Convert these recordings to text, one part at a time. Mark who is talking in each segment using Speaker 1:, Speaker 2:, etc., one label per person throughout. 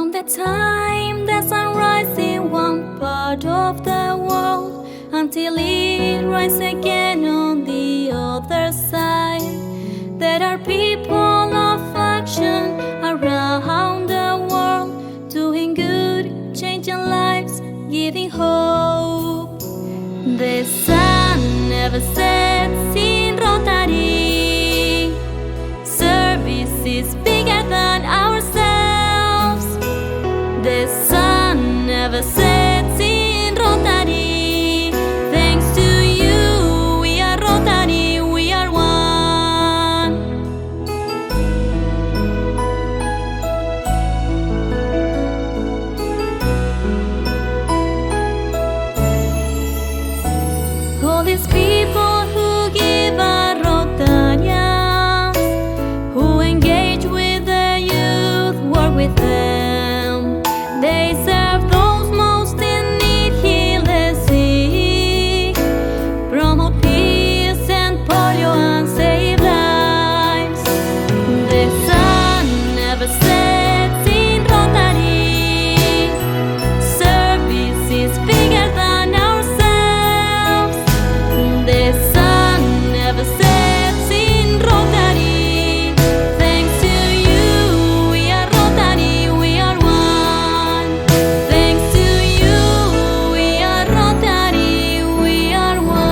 Speaker 1: From the time the sun rises in one part of the world until it rises again on the other side, there are people of action around the world doing good, changing lives, giving hope. The sun never sets in Rotary. Service is bigger than ourselves. The sun never sets in Rotary. Thanks to you, we are Rotary, we are one. All these people who give a Rotarians, who engage with the youth, work with them. They serve those most in need, heal the sick, promote peace and polio and save lives. The sun never sets in Rotary. Service is bigger than ourselves. The sun never sets in Rotary. Thanks to you, we are Rotary, we are one. Thanks to you, we are Rotary, we are one.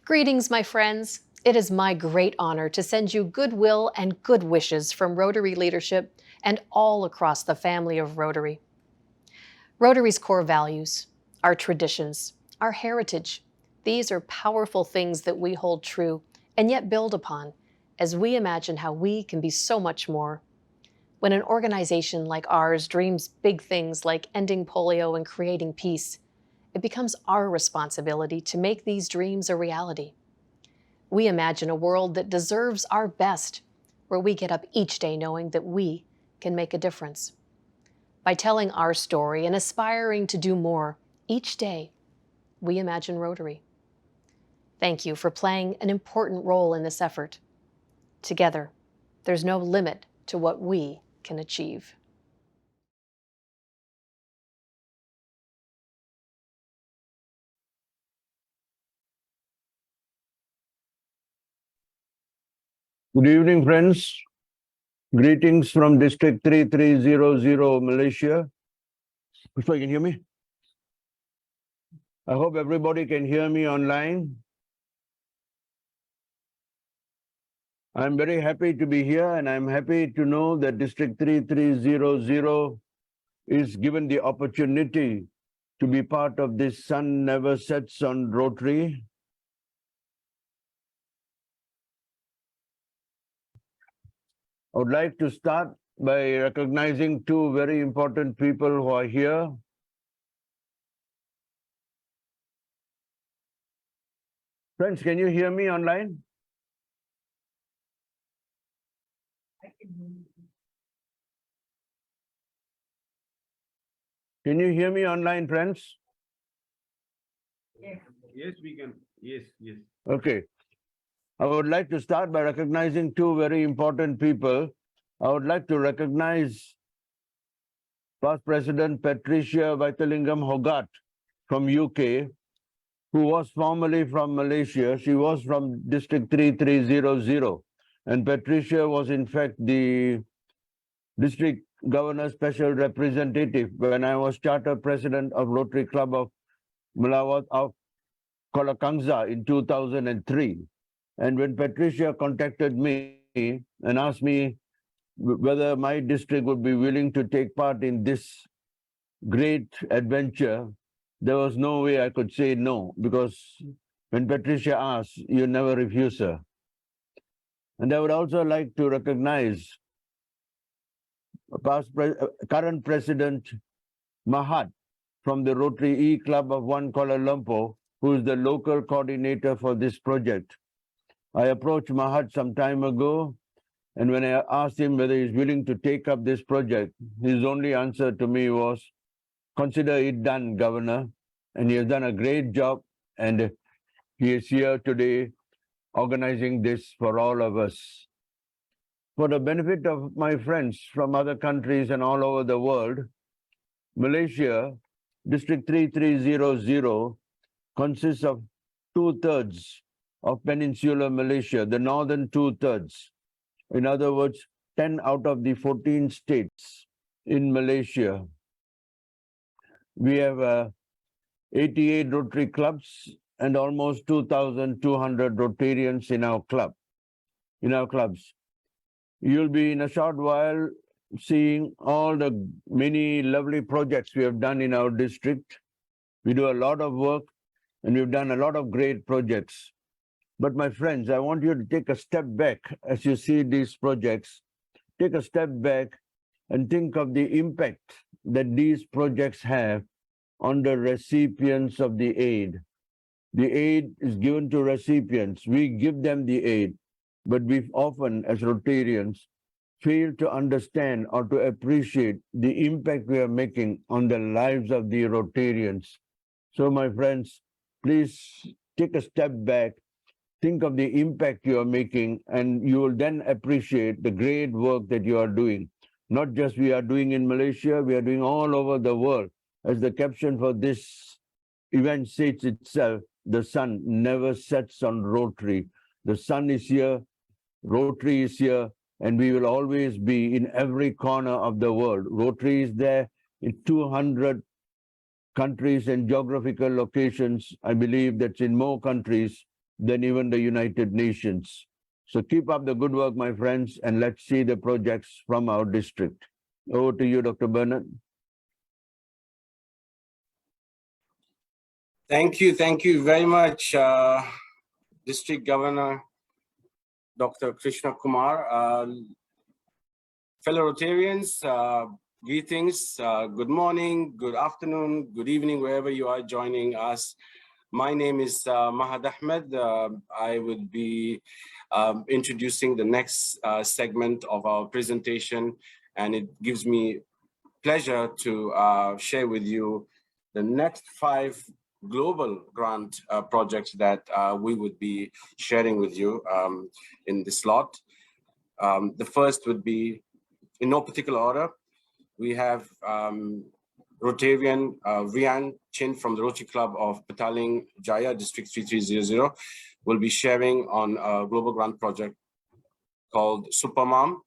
Speaker 2: Greetings, my friends. It is my great honor to send you goodwill and good wishes from Rotary leadership and all across the family of Rotary. Rotary's core values, our traditions, our heritage, these are powerful things that we hold true and yet build upon as we imagine how we can be so much more. When an organization like ours dreams big things like ending polio and creating peace, it becomes our responsibility to make these dreams a reality. We imagine a world that deserves our best, where we get up each day knowing that we can make a difference. By telling our story and aspiring to do more each day, we imagine Rotary. Thank you for playing an important role in this effort. Together, there's no limit to what we can achieve.
Speaker 3: Good evening, friends. Greetings from District 3300, Malaysia. Pushpa, can you hear me? I hope everybody can hear me online. I'm very happy to be here, and I'm happy to know that District 3300 is given the opportunity to be part of this Sun Never Sets on Rotary. I would like to start by recognizing two very important people who are here. Friends, can you hear me online? Can you hear me online, friends?
Speaker 4: Yes, we can. Yes, yes.
Speaker 3: Okay. I would like to start by recognizing two very important people. I would like to recognize past President Patricia Vaithalingam Hogat from UK, who was formerly from Malaysia. She was from District 3300. And Patricia was in fact the District Governor's Special Representative when I was Charter President of Rotary Club of Malawat of Kuala in 2003. And when Patricia contacted me and asked me whether my district would be willing to take part in this great adventure, there was no way I could say no, because when Patricia asks, you never refuse her. And I would also like to recognize current President Mahad from the Rotary E Club of Kuala Lumpur, who is the local coordinator for this project. I approached Mahad some time ago, and when I asked him whether he's willing to take up this project, his only answer to me was, "Consider it done, Governor." and he has done a great job, and he is here today organizing this for all of us. For the benefit of my friends from other countries and all over the world, Malaysia, District 3300 consists of 2/3 of peninsular Malaysia, the northern 2/3. In other words, 10 out of the 14 states in Malaysia. We have 88 Rotary clubs and almost 2,200 Rotarians in our clubs. You'll be in a short while seeing all the many lovely projects we have done in our district. We do a lot of work and we've done a lot of great projects. But my friends, I want you to take a step back as you see these projects. Take a step back and think of the impact that these projects have on the recipients of the aid. The aid is given to recipients. We give them the aid, but we often, as Rotarians, fail to understand or to appreciate the impact we are making on the lives of the Rotarians. So, my friends, please take a step back, think of the impact you are making, and you will then appreciate the great work that you are doing. Not just we are doing in Malaysia, we are doing all over the world. As the caption for this event states itself, the sun never sets on Rotary. The sun is here, Rotary is here, and we will always be in every corner of the world. Rotary is there in 200 countries and geographical locations. I believe that's in more countries than even the United Nations. So keep up the good work, my friends, and let's see the projects from our district. Over to you, Dr. Bernard.
Speaker 4: Thank you very much, District Governor Dr. Krishna Kumar. Fellow Rotarians, greetings, good morning, good afternoon, good evening, wherever you are joining us. My name is Mahad Ahmed. I would be introducing the next segment of our presentation, and it gives me pleasure to share with you the next 5 global grant projects that we would be sharing with you in this lot. The first would be, in no particular order, we have Rotarian Rianne Chin from the Rotary Club of Petaling, Jaya, District 3300, will be sharing on a global grant project called Supermom,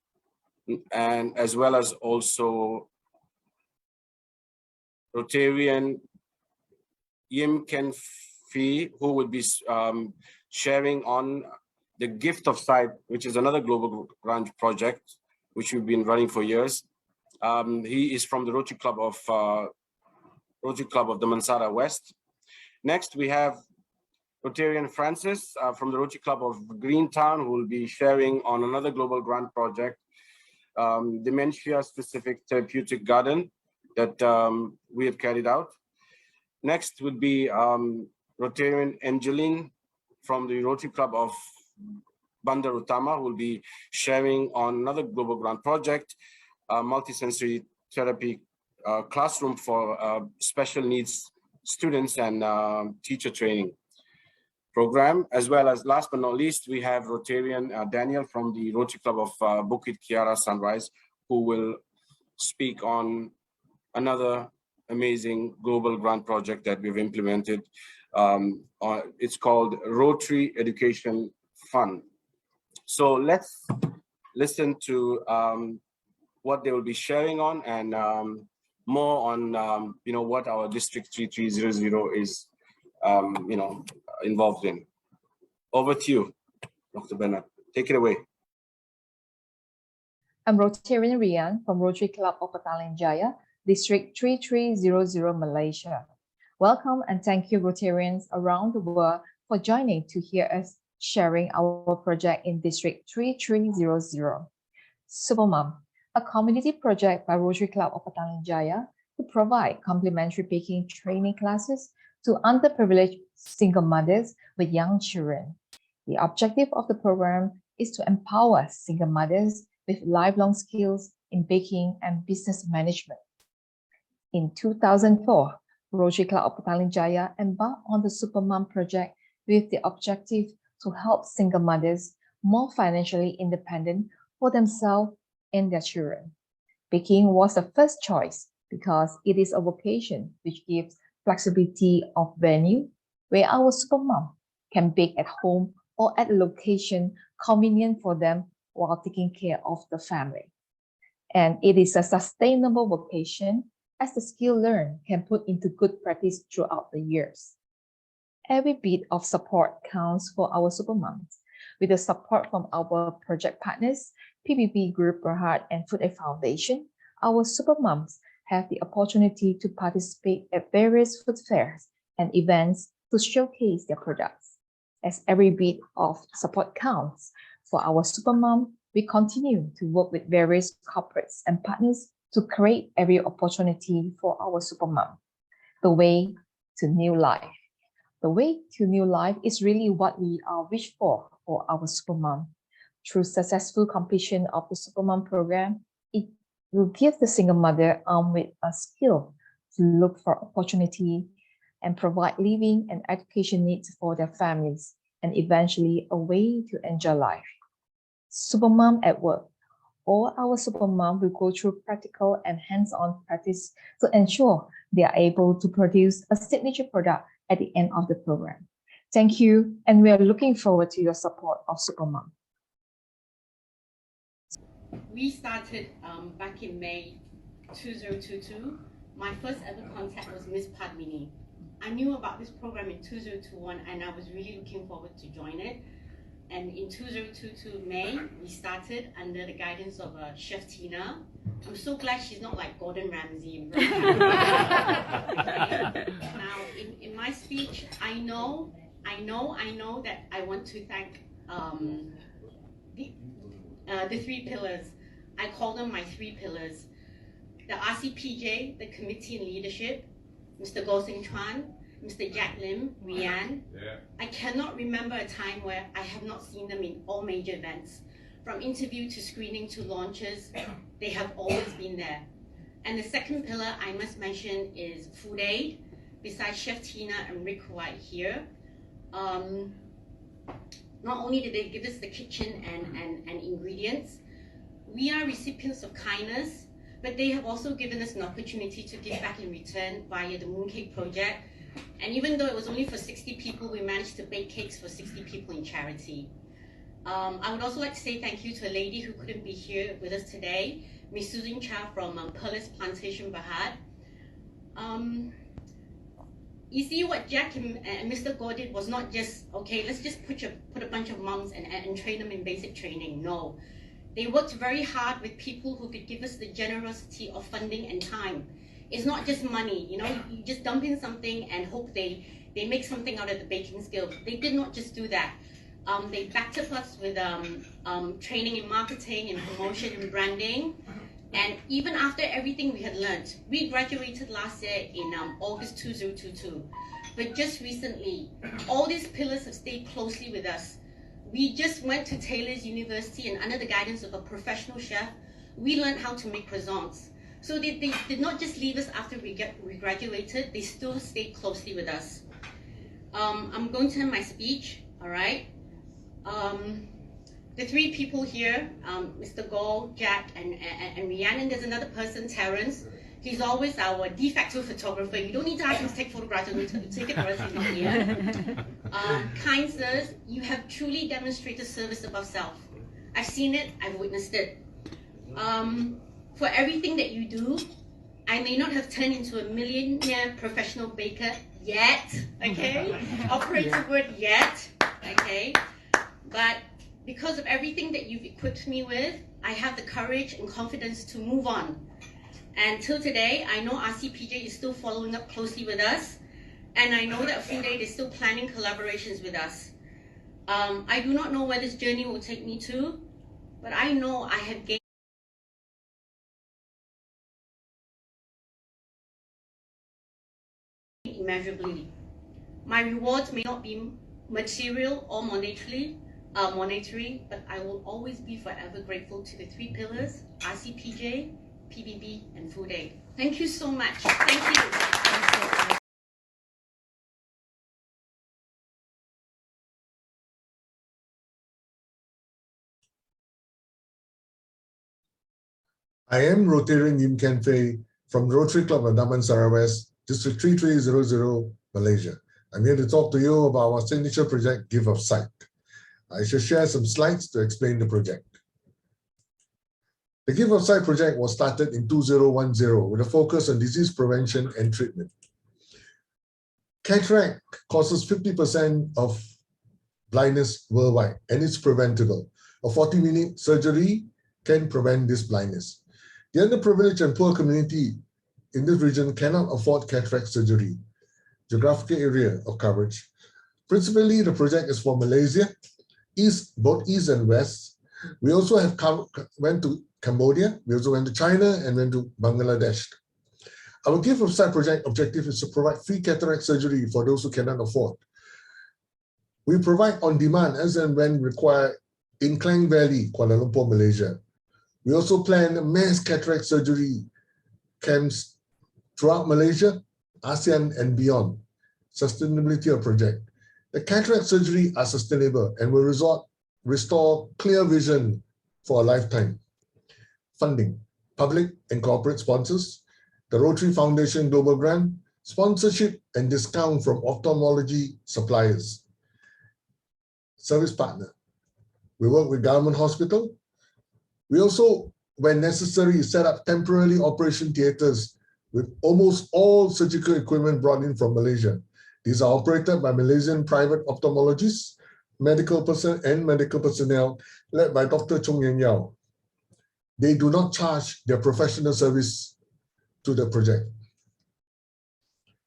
Speaker 4: and as well as also Rotarian Yim Ken Fee, who would be sharing on the Gift of Sight, which is another global grant project, which we've been running for years. He is from the Rotary Club of Damansara-West. Next, we have Rotarian Francis from the Rotary Club of Greentown, who will be sharing on another global grant project, dementia-specific therapeutic garden that we have carried out. Next would be Rotarian Angeline from the Rotary Club of Bandar, Utama, who will be sharing on another global grant project, multisensory therapy classroom for special needs students and teacher training program. As well as, last but not least, we have Rotarian Danielle from the Rotary Club of Bukit, Kiara, Sunrise, who will speak on another amazing global grant project that we've implemented. It's called Rotary Education Fund. So let's listen to what they will be sharing on, and more on what our District 3300 is involved in. Over to you, Dr. Bernard. Take it away.
Speaker 5: I'm Rotarian Rianne from Rotary Club of Petaling, Jaya, District 3300, Malaysia. Welcome and thank you, Rotarians around the world, for joining to hear us sharing our project in District 3300. Supermom, a community project by Rotary Club of Petaling, Jaya to provide complimentary baking training classes to underprivileged single mothers with young children. The objective of the program is to empower single mothers with lifelong skills in baking and business management. In 2004, Rotary Club of Petaling Jaya embarked on the Supermom project with the objective to help single mothers more financially independent for themselves and their children. Baking was the first choice because it is a vocation which gives flexibility of venue where our supermom can bake at home or at a location convenient for them while taking care of the family. And it is a sustainable vocation as the skill learned can put into good practice throughout the years. Every bit of support counts for our supermoms. With the support from our project partners, PBB Group, Mahad, and Food Aid Foundation, our supermoms have the opportunity to participate at various food fairs and events to showcase their products. As every bit of support counts for our supermom, we continue to work with various corporates and partners to create every opportunity for our supermom. The way to new life. The way to new life is really what we are wish for our supermom. Through successful completion of the Supermom program, it will give the single mother armed with a skill to look for opportunity and provide living and education needs for their families, and eventually a way to enjoy life. Supermom at work. All our supermom will go through practical and hands-on practice to ensure they are able to produce a signature product at the end of the program. Thank you, and we are looking forward to your support of Supermom.
Speaker 6: We started back in May 2022. My first ever contact was Miss Padmini. I knew about this program in 2021 and I was really looking forward to join it. And in 2022 May, we started under the guidance of Chef Tina. I'm so glad she's not like Gordon Ramsay. Now, in my speech, I know that I want to thank the three pillars. I call them my three pillars. The RCPJ, the committee and leadership, Mr. Goh Seng Chuan, Mr. Jack Lim, Rianne. Yeah. I cannot remember a time where I have not seen them in all major events. From interview to screening to launches, they have always been there. And the second pillar I must mention is food aid. Besides Chef Tina and Rick White here, not only did they give us the kitchen and ingredients, we are recipients of kindness, but they have also given us an opportunity to give back in return via the Mooncake Project. And even though it was only for 60 people, we managed to bake cakes for 60 people in charity. I would also like to say thank you to a lady who couldn't be here with us today, Miss Susan Cha from Perlis Plantation, Mahad. You see, what Jack and Mr. Goh did was not just, okay, let's just put a bunch of moms and train them in basic training. No, they worked very hard with people who could give us the generosity of funding and time. It's not just money, you know, you just dump in something and hope they make something out of the baking skill. They did not just do that. They backed up us with training in marketing and promotion and branding. And even after everything we had learned, we graduated last year in August 2022. But just recently, all these pillars have stayed closely with us. We just went to Taylor's University and under the guidance of a professional chef, we learned how to make croissants. So they did not just leave us after we graduated, they still stayed closely with us. I'm going to end my speech, all right? The three people here, Mr. Goh, Jack, and Rianne, and there's another person, Terrence. He's always our de facto photographer. You don't need to ask him to take photographs, you need to take it or else he's not here. Kind sirs, you have truly demonstrated service above self. I've seen it, I've witnessed it. For everything that you do, I may not have turned into a millionaire professional baker yet, okay? Operator word yet, okay? But because of everything that you've equipped me with, I have the courage and confidence to move on. And till today, I know RCPJ is still following up closely with us, and I know that Food Aid is still planning collaborations with us. I do not know where this journey will take me to, but I know I have gained immeasurably. My rewards may not be material or monetary, but I will always be forever grateful to the three pillars, RCPJ, PBB, and Food Aid. Thank you so much. Thank you.
Speaker 7: I am Rotarian Yim Ken Fei from Rotary Club of Damansara-West, District 3300, Malaysia. I'm here to talk to you about our signature project, Give of Sight. I shall share some slides to explain the project. The Give of Sight project was started in 2010 with a focus on disease prevention and treatment. Cataract causes 50% of blindness worldwide, and it's preventable. A 40-minute surgery can prevent this blindness. The underprivileged and poor community in this region cannot afford cataract surgery. Geographical area of coverage. Principally, the project is for Malaysia, both East and West. We also went to Cambodia, we also went to China, and went to Bangladesh. Our Give of Sight project objective is to provide free cataract surgery for those who cannot afford. We provide on demand as and when required in Klang Valley, Kuala Lumpur, Malaysia. We also plan mass cataract surgery camps throughout Malaysia, ASEAN, and beyond. Sustainability of project. The cataract surgery are sustainable and will restore clear vision for a lifetime. Funding. Public and corporate sponsors. The Rotary Foundation Global Grant. Sponsorship and discount from ophthalmology suppliers. Service partner. We work with government hospital. We also, when necessary, set up temporary operation theaters with almost all surgical equipment brought in from Malaysia. These are operated by Malaysian private ophthalmologists, medical personnel led by Dr. Chung Yen Yao. They do not charge their professional service to the project.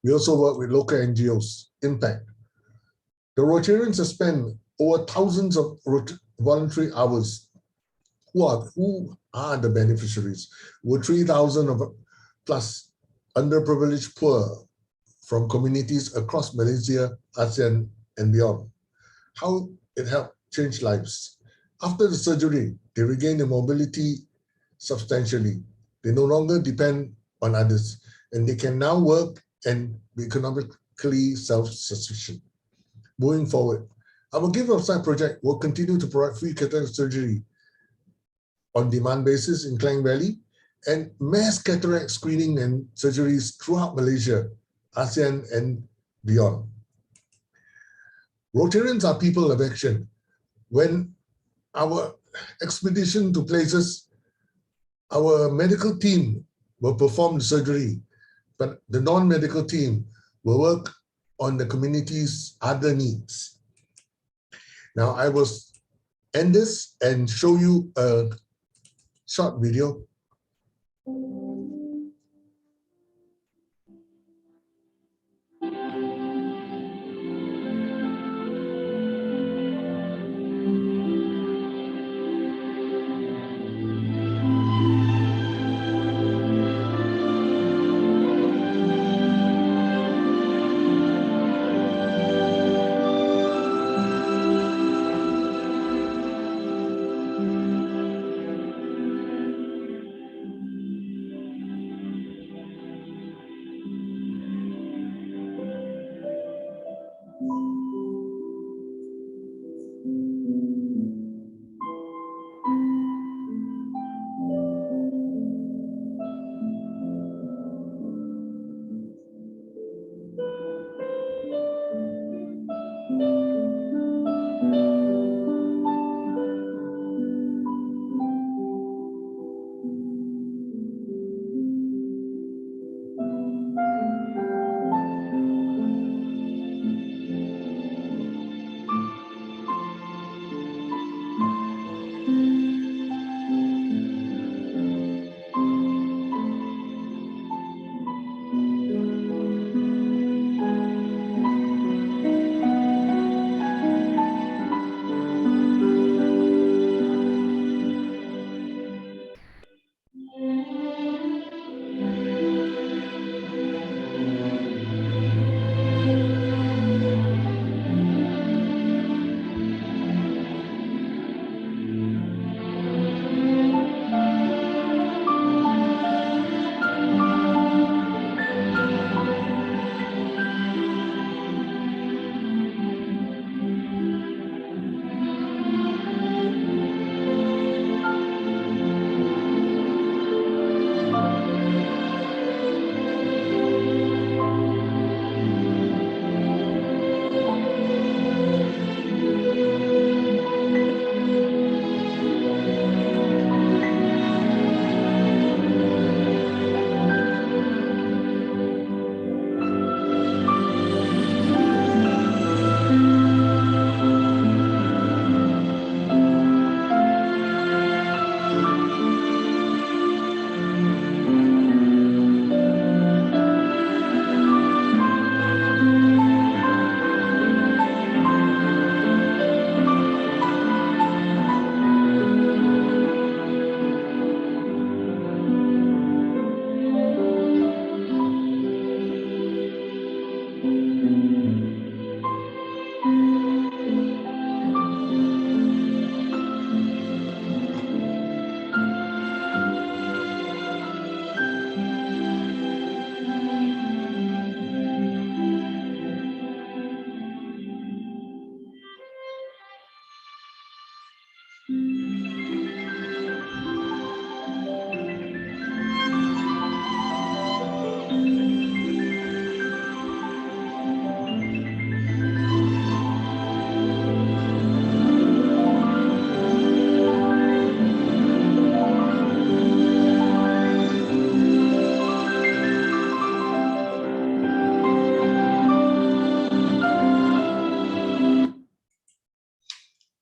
Speaker 7: We also work with local NGOs, Impact. The Rotarians have spent over thousands of voluntary hours. Who are the beneficiaries? Over 3,000 plus underprivileged poor from communities across Malaysia, ASEAN, and beyond. How it helped change lives. After the surgery, they regain their mobility substantially. They no longer depend on others, and they can now work and be economically self-sufficient. Moving forward, our Give of Sight project will continue to provide free cataract surgery on demand basis in Klang Valley and mass cataract screening and surgeries throughout Malaysia, ASEAN, and beyond. Rotarians are people of action. When our expedition to places, our medical team will perform the surgery, but the non-medical team will work on the community's other needs. Now, I will end this and show you a short video.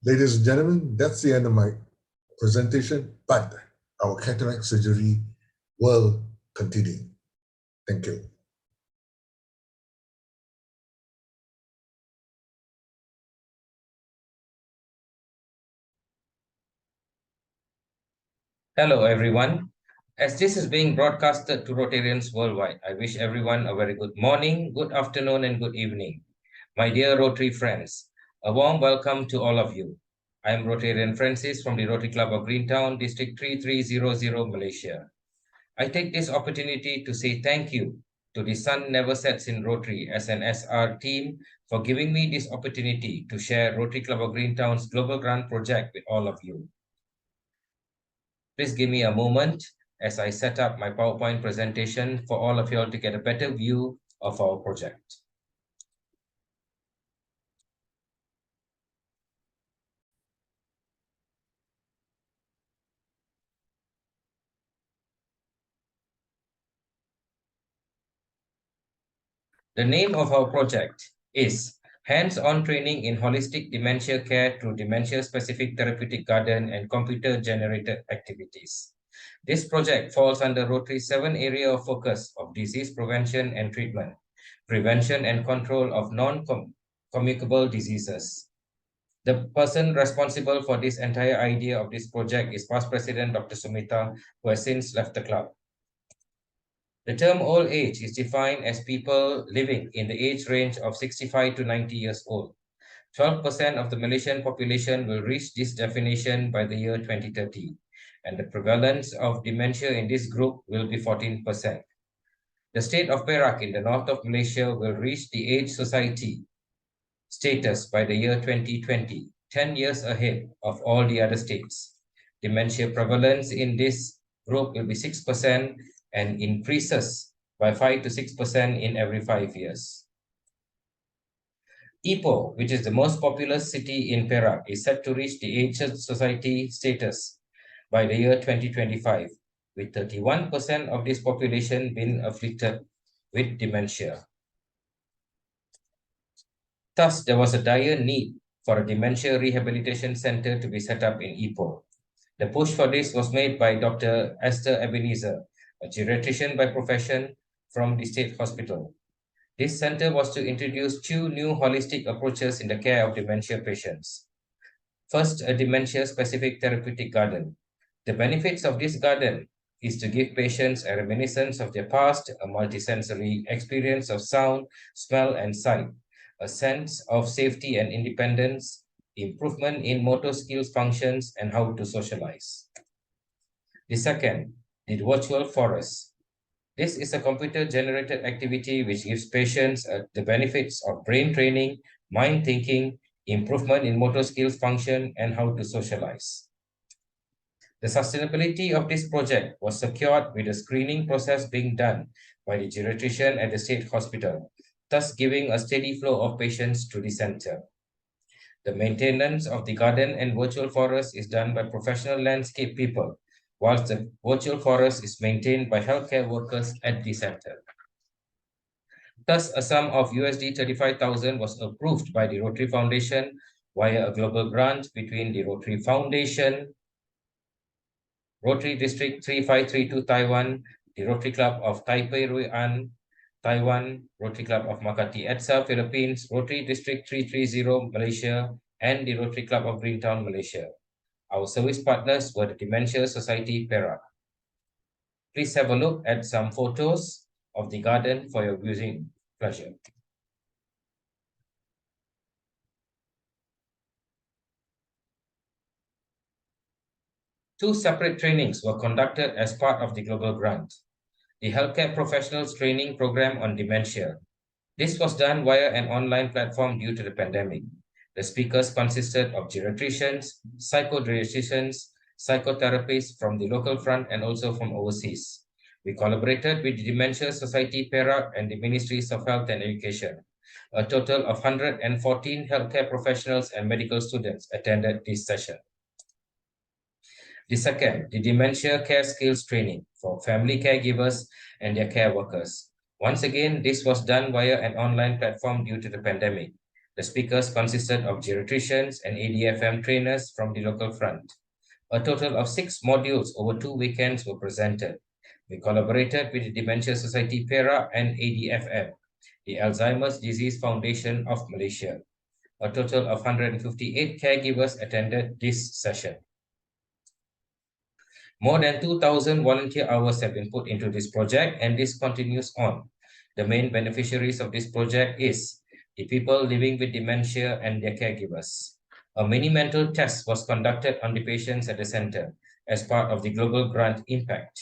Speaker 7: Ladies and gentlemen, that's the end of my presentation, but our cataract surgery will continue. Thank you.
Speaker 8: Hello, everyone. As this is being broadcasted to Rotarians worldwide, I wish everyone a very good morning, good afternoon, and good evening. My dear Rotary friends, a warm welcome to all of you. I am Rotarian Francis from the Rotary Club of Greentown, District 3300, Malaysia. I take this opportunity to say thank you to the Sun Never Sets in Rotary SNSR team for giving me this opportunity to share Rotary Club of Greentown's Global Grant project with all of you. Please give me a moment as I set up my PowerPoint presentation for all of you all to get a better view of our project. The name of our project is Hands-on Training in Holistic Dementia Care through Dementia-Specific Therapeutic Garden and Computer-Generated Activities. This project falls under Rotary's 7 area of focus of disease prevention and treatment, prevention and control of non-communicable diseases. The person responsible for this entire idea of this project is past president Dr. Sumita, who has since left the club. The term old age is defined as people living in the age range of 65 to 90 years old. 12% of the Malaysian population will reach this definition by the year 2030, and the prevalence of dementia in this group will be 14%. The state of Perak in the north of Malaysia will reach the age society status by the year 2020, 10 years ahead of all the other states. Dementia prevalence in this group will be 6%, and increases by 5 to 6% in every 5 years. Ipoh, which is the most populous city in Perak, is set to reach the aged society status by the year 2025, with 31% of this population being afflicted with dementia. Thus, there was a dire need for a dementia rehabilitation center to be set up in Ipoh. The push for this was made by Dr. Esther Ebenezer, a geriatrician by profession from the state hospital. This center was to introduce 2 new holistic approaches in the care of dementia patients. First, a dementia-specific therapeutic garden. The benefits of this garden is to give patients a reminiscence of their past, a multisensory experience of sound, smell, and sight, a sense of safety and independence, improvement in motor skills functions, and how to socialize. The second, the virtual forest. This is a computer-generated activity which gives patients the benefits of brain training, mind thinking, improvement in motor skills function, and how to socialize. The sustainability of this project was secured with a screening process being done by the geriatrician at the state hospital, thus giving a steady flow of patients to the center. The maintenance of the garden and virtual forest is done by professional landscape people, whilst the virtual forest is maintained by healthcare workers at the center. Thus, a sum of USD 35,000 was approved by the Rotary Foundation via a global grant between the Rotary Foundation, Rotary District 3532 Taiwan, the Rotary Club of Taipei Rianne, Taiwan, Rotary Club of Makati Edsa, Philippines, Rotary District 330 Malaysia, and the Rotary Club of Greentown, Malaysia. Our service partners were the Dementia Society Perak. Please have a look at some photos of the garden for your viewing pleasure. Two separate trainings were conducted as part of the global grant. The Healthcare Professionals Training Program on Dementia. This was done via an online platform due to the pandemic. The speakers consisted of geriatricians, psychogeriatricians, psychotherapists from the local front and also from overseas. We collaborated with the Dementia Society Perak and the Ministries of Health and Education. A total of 114 healthcare professionals and medical students attended this session. The second, the Dementia Care Skills Training for family caregivers and their care workers. Once again, this was done via an online platform due to the pandemic. The speakers consisted of geriatricians and ADFM trainers from the local front. A total of 6 modules over 2 weekends were presented. We collaborated with the Dementia Society Perak and ADFM, the Alzheimer's Disease Foundation of Malaysia. A total of 158 caregivers attended this session. More than 2,000 volunteer hours have been put into this project, and this continues on. The main beneficiaries of this project is the people living with dementia and their caregivers. A mini mental test was conducted on the patients at the center as part of the global grant impact.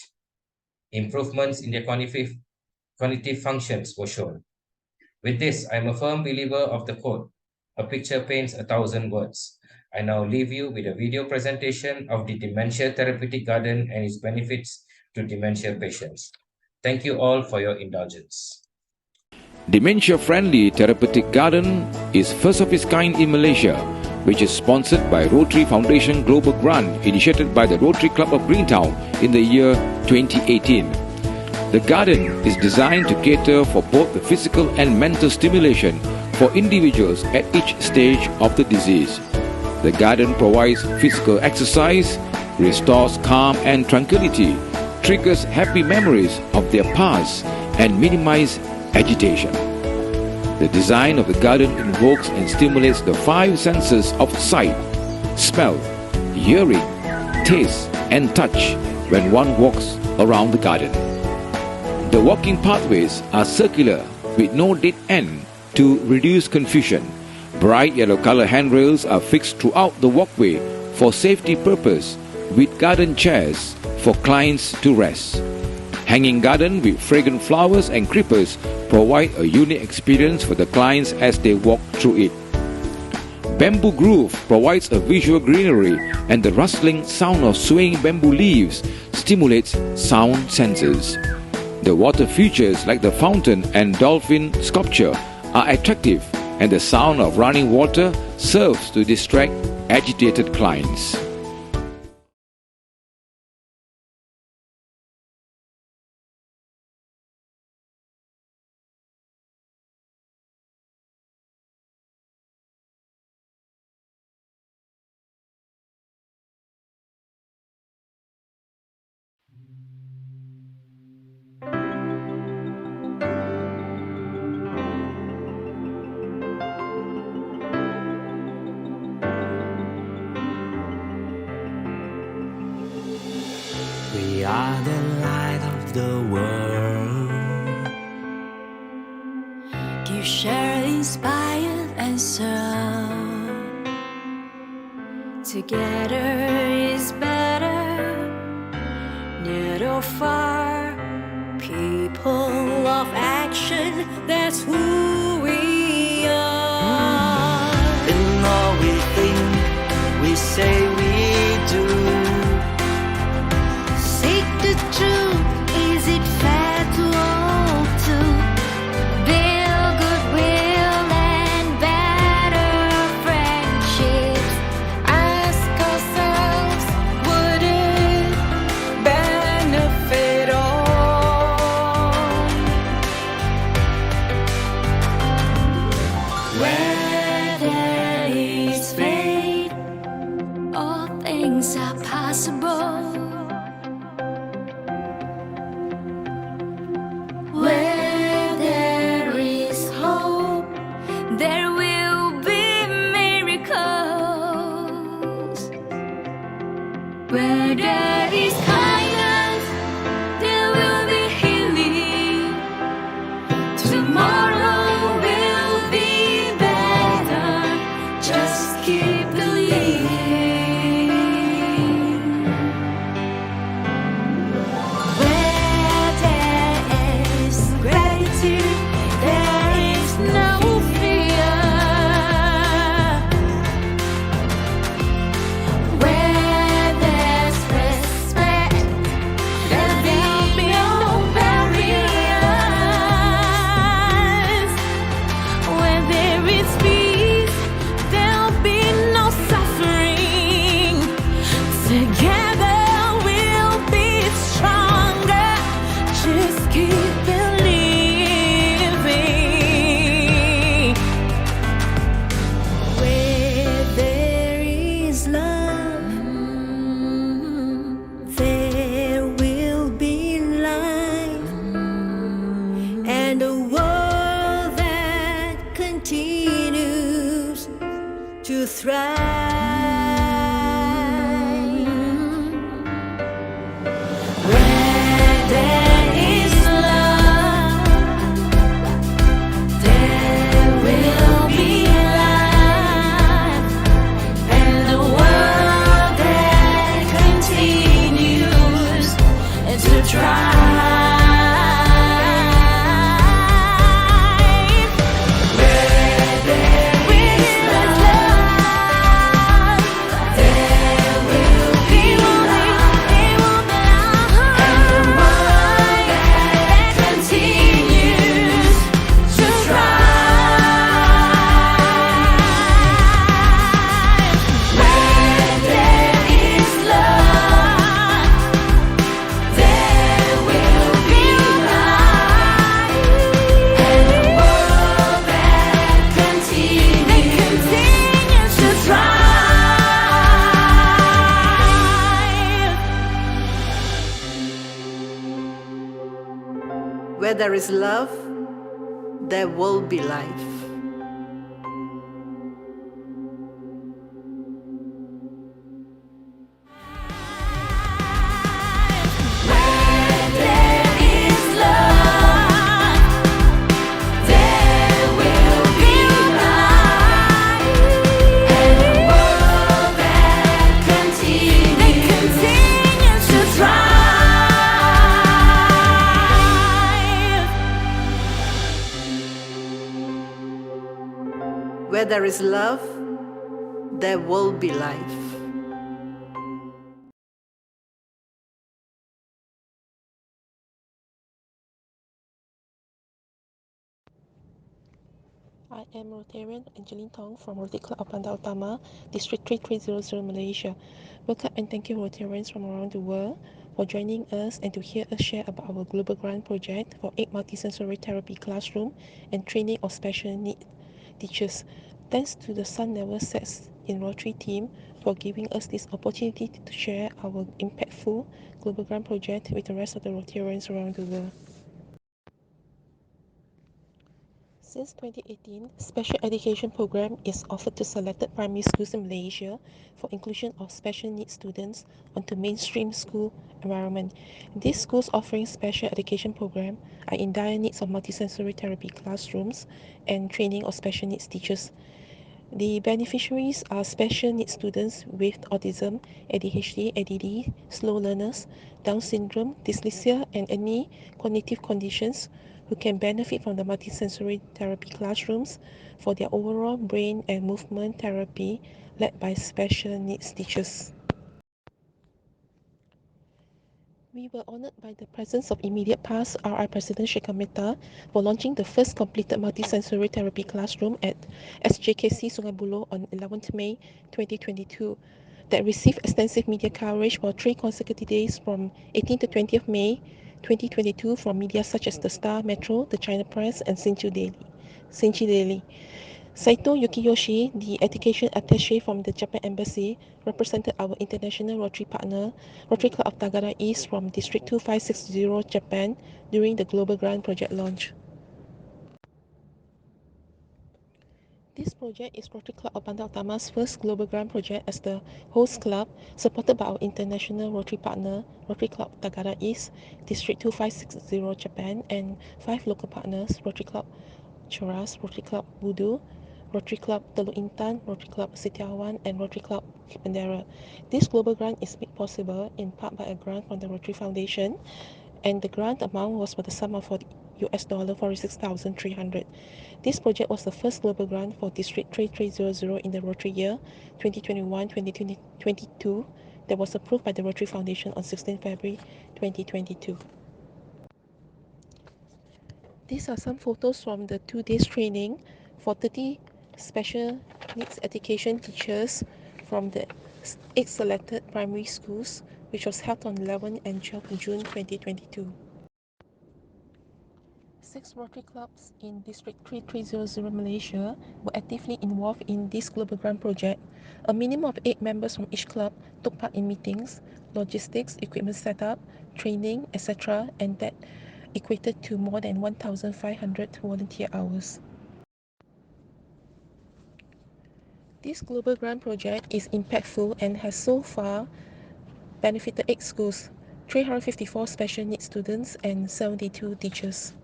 Speaker 8: Improvements in their cognitive functions were shown. With this, I am a firm believer of the quote, "A picture paints 1,000 words." I now leave you with a video presentation of the Dementia Therapeutic Garden and its benefits to dementia patients. Thank you all for your indulgence.
Speaker 9: Dementia-friendly therapeutic garden is first of its kind in Malaysia, which is sponsored by Rotary Foundation Global Grant initiated by the Rotary Club of Greentown in the year 2018. The garden is designed to cater for both the physical and mental stimulation for individuals at each stage of the disease. The garden provides physical exercise, restores calm and tranquility, triggers happy memories of their past, and minimizes agitation. The design of the garden invokes and stimulates the 5 senses of sight, smell, hearing, taste, and touch when one walks around the garden. The walking pathways are circular with no dead end to reduce confusion. Bright yellow color handrails are fixed throughout the walkway for safety purpose, with garden chairs for clients to rest. Hanging garden with fragrant flowers and creepers provide a unique experience for the clients as they walk through it. Bamboo Grove provides a visual greenery, and the rustling sound of swaying bamboo leaves stimulates sound senses. The water features like the fountain and dolphin sculpture are attractive, and the sound of running water serves to distract agitated clients.
Speaker 10: We are the light of the world.
Speaker 1: You share, inspired, and serve. Together is better, near or far. People of action, that's who we are.
Speaker 10: In all we think, we say we do.
Speaker 1: Seek the truth, is it fair to all to build goodwill and better friendships? Ask ourselves, would it benefit all? Where there is faith, all things are possible. Where there is hope, there will be miracles. Where there is kindness, there will be healing. Tomorrow will be better. Just keep believing. Where there is gratitude, there is no fear. Where there's respect, there will be no barriers. Where there is peace, there'll be no suffering. Together we'll be stronger. Just keep believing.
Speaker 10: continues to thrive. Where there is love, there will be life, and the world that continues to thrive.
Speaker 11: Where there is love, there will be life. Where there is love, there will be life.
Speaker 12: I am Rotarian Angeline Tong from Rotary Club of Bandar Utama, District 3300, Malaysia. Welcome and thank you Rotarians from around the world for joining us and to hear us share about our Global Grant project for 8 multisensory therapy classroom and training of special needs teachers. Thanks to the Sun Never Sets in Rotary team for giving us this opportunity to share our impactful Global Grant project with the rest of the Rotarians around the world. Since 2018, special education program is offered to selected primary schools in Malaysia for inclusion of special needs students onto mainstream school environment. These schools offering special education program are in dire needs of multisensory therapy classrooms and training of special needs teachers. The beneficiaries are special needs students with autism, ADHD, ADD, slow learners, Down syndrome, dyslexia, and any cognitive conditions who can benefit from the multisensory therapy classrooms for their overall brain and movement therapy led by special needs teachers. We were honoured by the presence of immediate past RI President Sheikh Mehta for launching the first completed multisensory therapy classroom at SJKC Sungai Buloh on 11th May 2022 that received extensive media coverage for 3 consecutive days from 18th to 20th May 2022 from media such as The Star, Metro, The China Press and Sinchi Daily. Saito Yukiyoshi, the education attaché from the Japan Embassy, represented our international Rotary partner, Rotary Club of Tagara East from District 2560, Japan, during the Global Grant project launch. This project is Rotary Club of Bandar Utama's first Global Grant project as the host club, supported by our international Rotary partner, Rotary Club of Tagara East, District 2560, Japan, and 5 local partners, Rotary Club Choras, Rotary Club Budu, Rotary Club Teluk Intan, Rotary Club Setiawan, and Rotary Club Bandar. This global grant is made possible in part by a grant from the Rotary Foundation, and the grant amount was for the sum of $46,300. This project was the first global grant for District 3300 in the Rotary year 2021-2022 that was approved by the Rotary Foundation on 16 February 2022. These are some photos from the 2 days training for 30 special needs education teachers from the 8 selected primary schools, which was held on 11 and 12 June 2022. 6 Rotary clubs in District 3300 Malaysia were actively involved in this Global Grant project. A minimum of 8 members from each club took part in meetings, logistics, equipment setup, training, etc., and that equated to more than 1,500 volunteer hours. This global grant project is impactful and has so far benefited 8 schools, 354 special needs students and 72 teachers.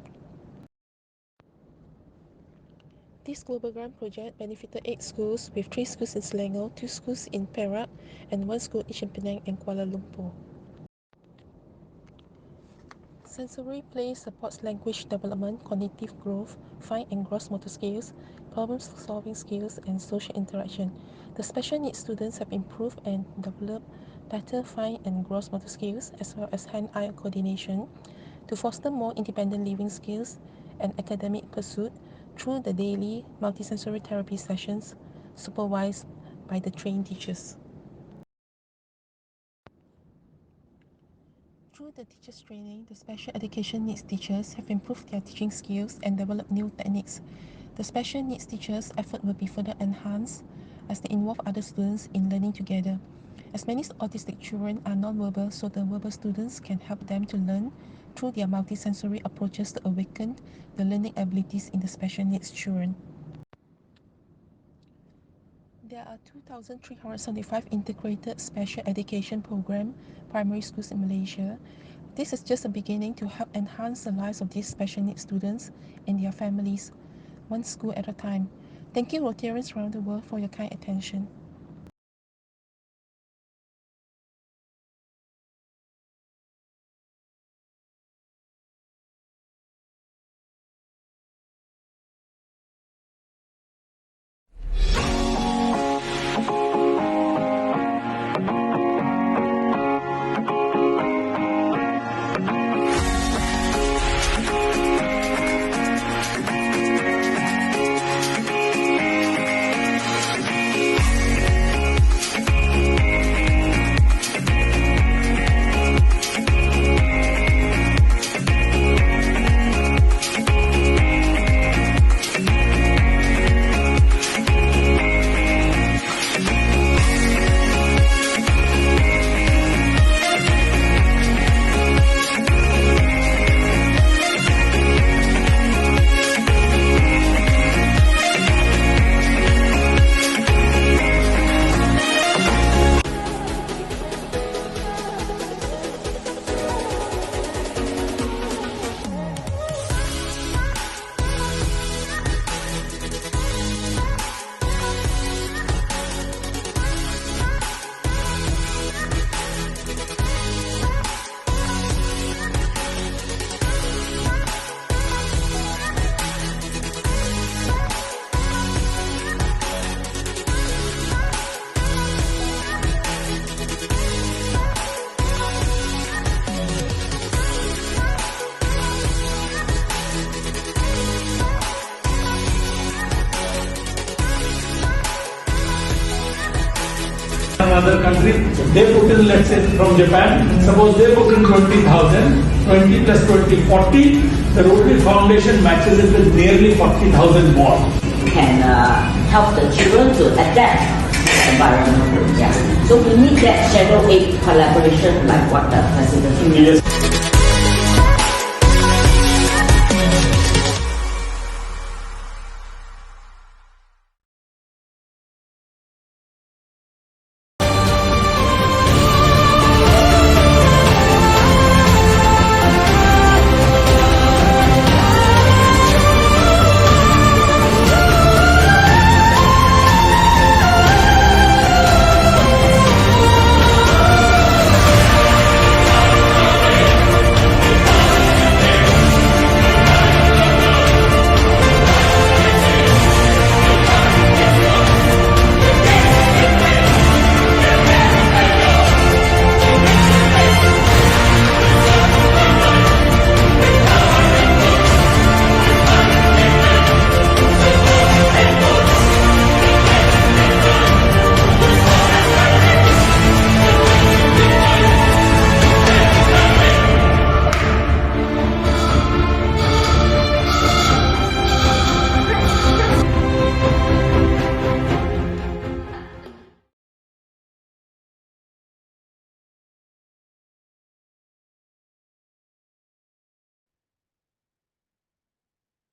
Speaker 12: This global grant project benefited 8 schools with 3 schools in Selangor, 2 schools in Perak and 1 school each in Penang and Kuala Lumpur. Sensory play supports language development, cognitive growth, fine and gross motor skills, problem-solving skills, and social interaction. The special needs students have improved and developed better fine and gross motor skills, as well as hand-eye coordination, to foster more independent living skills and academic pursuit through the daily multisensory therapy sessions supervised by the trained teachers. Through the teachers' training, the special education needs teachers have improved their teaching skills and developed new techniques. The special needs teachers' effort will be further enhanced as they involve other students in learning together. As many autistic children are non-verbal, so the verbal students can help them to learn through their multisensory approaches to awaken the learning abilities in the special needs children. There are 2,375 integrated special education program primary schools in Malaysia. This is just a beginning to help enhance the lives of these special needs students and their families, one school at a time. Thank you, Rotarians around the world, for your kind attention.
Speaker 13: Other countries, they put in, let's say from Japan, suppose they put in 20,000, 20 plus 20, 40, the Rotary Foundation matches it with nearly 40,000 more.
Speaker 14: Can help the children to adapt to the environment. Yeah. So we need that shadow aid collaboration like what the President
Speaker 13: Yes.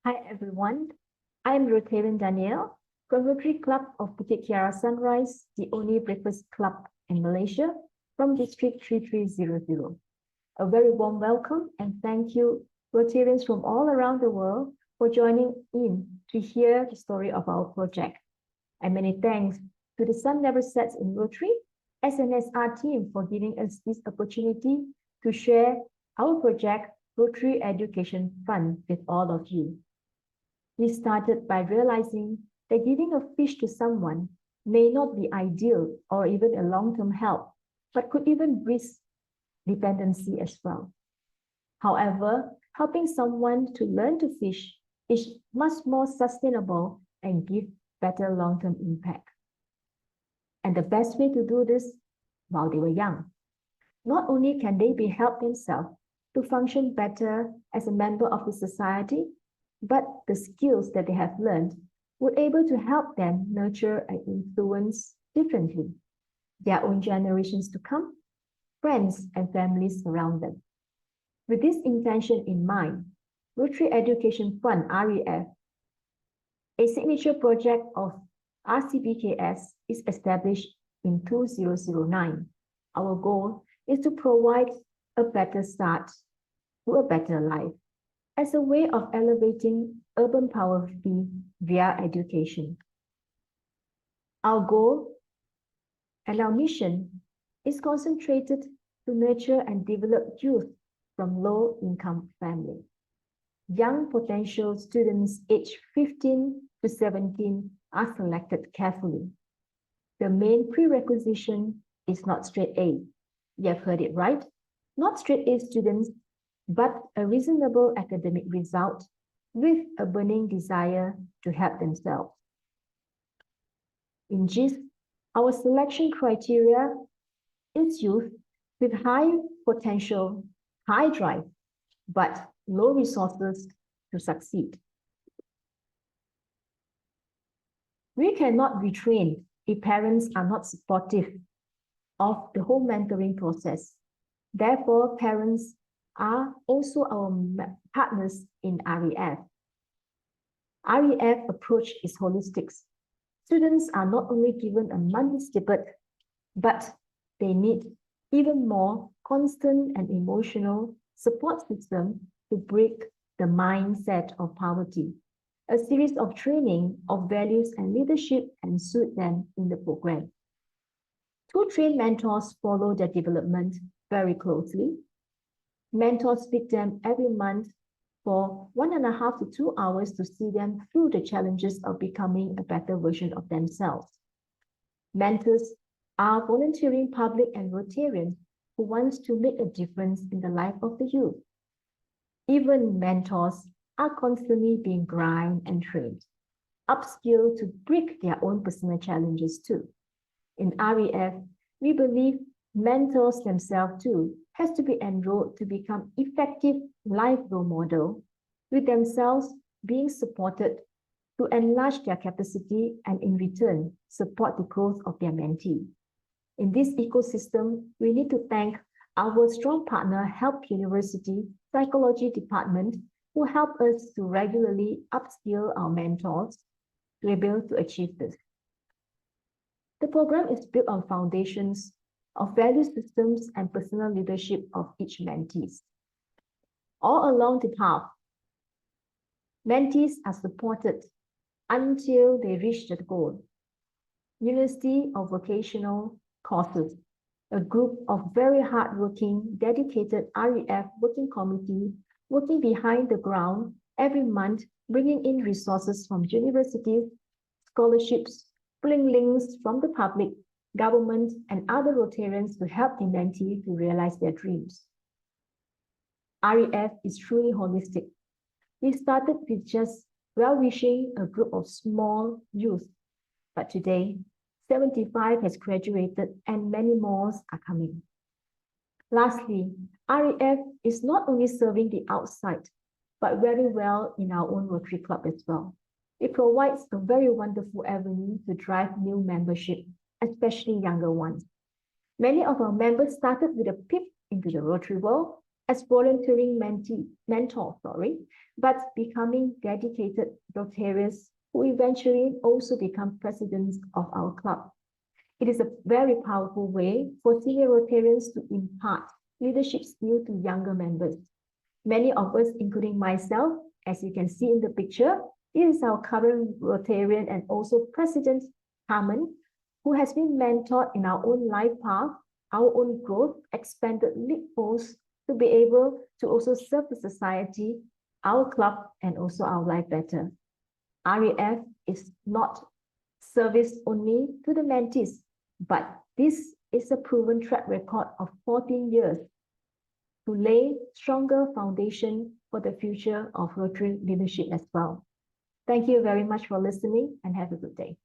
Speaker 15: Hi everyone, I'm Rotarian Danielle. from Rotary Club of Bukit Kiara Sunrise, the only breakfast club in Malaysia, from District 3300. A very warm welcome and thank you, Rotarians from all around the world, for joining in to hear the story of our project. And many thanks to the Sun Never Sets in Rotary, SNSR team for giving us this opportunity to share our project, Rotary Education Fund, with all of you. We started by realizing that giving a fish to someone may not be ideal or even a long-term help, but could even risk dependency as well. However, helping someone to learn to fish is much more sustainable and give better long-term impact. And the best way to do this while they were young. Not only can they be helped themselves to function better as a member of the society, but the skills that they have learned were able to help them nurture and influence differently their own generations to come, friends and families around them. With this intention in mind, Rotary Education Fund, REF, a signature project of RCBKS, is established in 2009. Our goal is to provide a better start to a better life as a way of elevating urban poverty via education. Our goal and our mission is concentrated to nurture and develop youth from low-income families. Young potential students aged 15 to 17 are selected carefully. The main prerequisite is not straight A. You have heard it right. Not straight A students, but a reasonable academic result with a burning desire to help themselves. In gist, our selection criteria is youth with high potential, high drive, but low resources to succeed. We cannot retrain if parents are not supportive of the whole mentoring process. Therefore, parents are also our partners in REF. REF approach is holistic. Students are not only given a monthly stipend, but they need even more constant and emotional support system to break the mindset of poverty. A series of training of values and leadership ensued them in the program. 2 trained mentors follow their development very closely. Mentors speak them every month for 1.5 to 2 hours to see them through the challenges of becoming a better version of themselves. Mentors are volunteering public and Rotarians who wants to make a difference in the life of the youth. Even mentors are constantly being grinded and trained, upskilled to break their own personal challenges too. In REF, we believe mentors themselves too has to be enrolled to become effective life role model, with themselves being supported to enlarge their capacity and in return support the growth of their mentee. In this ecosystem, we need to thank our strong partner, Help University Psychology Department, who help us to regularly upskill our mentors to be able to achieve this. The program is built on foundations of value systems and personal leadership of each mentees. All along the path, mentees are supported until they reach the goal. University of Vocational Courses, a group of very hardworking, dedicated REF working committee working behind the ground every month, bringing in resources from universities, scholarships, pulling links from the public, government, and other Rotarians to help the mentee to realize their dreams. REF is truly holistic. We started with just well-wishing a group of small youth, but today, 75 has graduated and many more are coming. Lastly, REF is not only serving the outside, but very well in our own Rotary Club as well. It provides a very wonderful avenue to drive new membership, especially younger ones. Many of our members started with a peep into the Rotary world as volunteering mentors, but becoming dedicated Rotarians who who eventually also become presidents of our club. It is a very powerful way for senior Rotarians to impart leadership skills to younger members. Many of us, including myself, as you can see in the picture, is our current Rotarian and also President Ahmed, who has been mentored in our own life path, our own growth, expanded loopholes to be able to also serve the society, our club, and also our life better. RAF is not service only to the mentees, but this is a proven track record of 14 years to lay stronger foundation for the future of Rotary leadership as well. Thank you very much for listening and have a good day.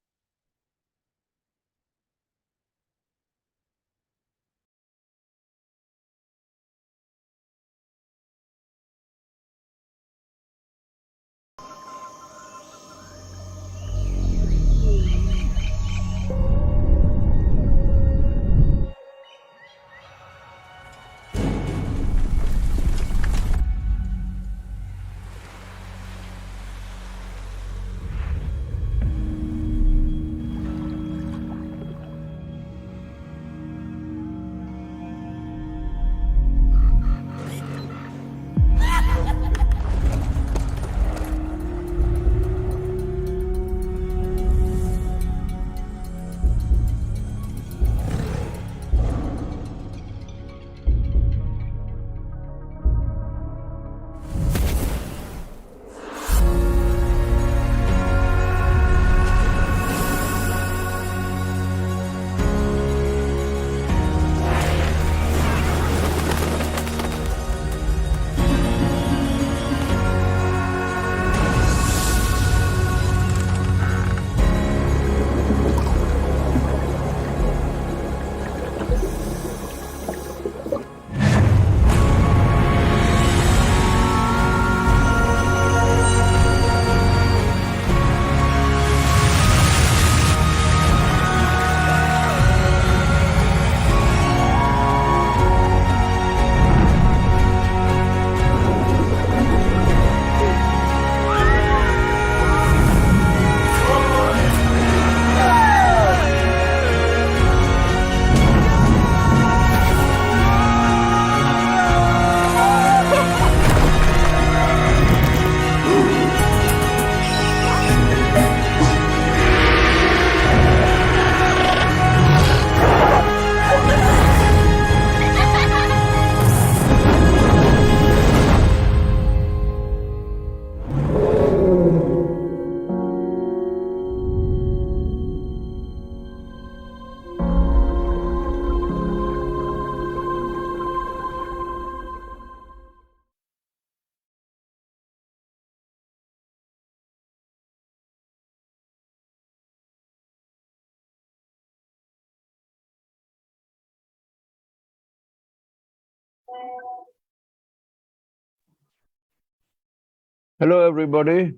Speaker 3: Hello, everybody.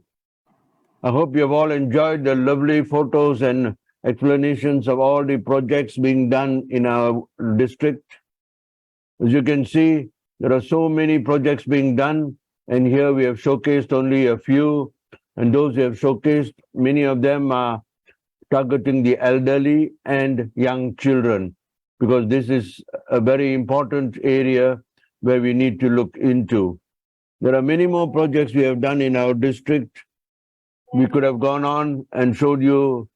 Speaker 3: I hope you've all enjoyed the lovely photos and explanations of all the projects being done in our district. As you can see, there are so many projects being done, and here we have showcased only a few. And those we have showcased, many of them are targeting the elderly and young children, because this is a very important area where we need to look into. There are many more projects we have done in our district. We could have gone on and showed you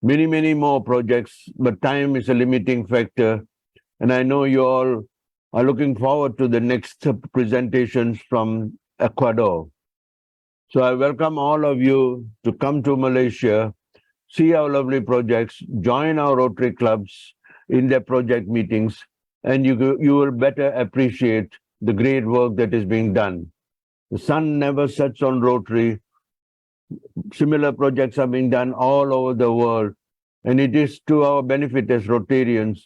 Speaker 3: many, many more projects, but time is a limiting factor. And I know you all are looking forward to the next presentations from Ecuador. So I welcome all of you to come to Malaysia, see our lovely projects, join our Rotary clubs in their project meetings, and you will better appreciate the great work that is being done. The sun never sets on Rotary. Similar projects are being done all over the world, and it is to our benefit as Rotarians.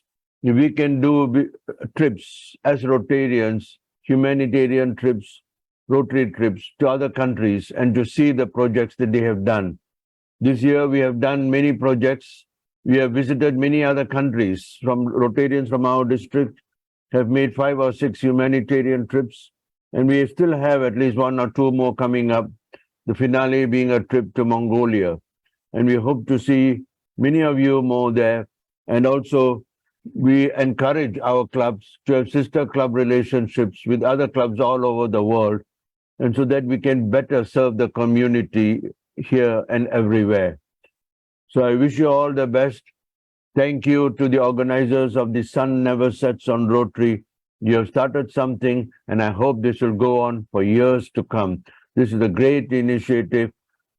Speaker 3: If we can do trips as Rotarians, humanitarian trips, Rotary trips to other countries, and to see the projects that they have done. This year we have done many projects. We have visited many other countries. From Rotarians from our district have made 5 or 6 humanitarian trips, and we still have at least 1 or 2 more coming up, the finale being a trip to Mongolia. and we hope to see many of you more there. And also, we encourage our clubs to have sister club relationships with other clubs all over the world, and so that we can better serve the community here and everywhere. So I wish you all the best. Thank you to the organizers of The Sun Never Sets on Rotary. You have started something, and I hope this will go on for years to come. This is a great initiative.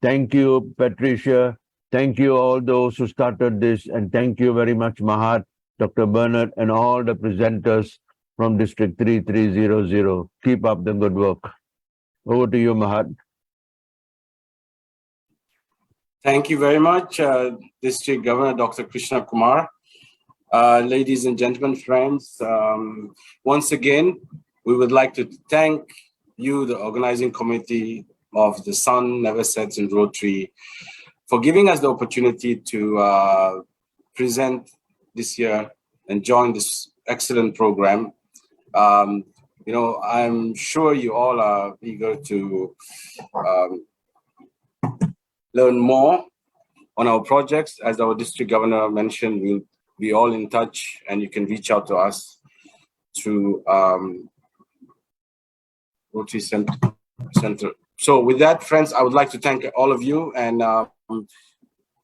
Speaker 3: Thank you, Patricia. Thank you all those who started this, and thank you very much, Mahad, Dr. Bernard, and all the presenters from District 3300. Keep up the good work. Over to you, Mahad.
Speaker 4: Thank you very much, District Governor Dr. Krishna Kumar. Ladies and gentlemen, friends, once again, we would like to thank you, the organizing committee of The Sun Never Sets in Rotary, for giving us the opportunity to present this year and join this excellent program. You know, I'm sure you all are eager to learn more on our projects. As our district governor mentioned, we'll be all in touch, and you can reach out to us through Rotary Center. So with that, friends, I would like to thank all of you, and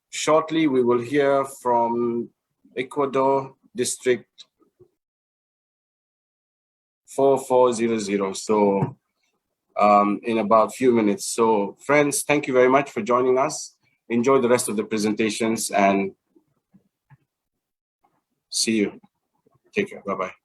Speaker 4: shortly we will hear from Ecuador District 4400. So in about a few minutes. So friends, thank you very much for joining us. Enjoy the rest of the presentations and see you. Take care. Bye-bye.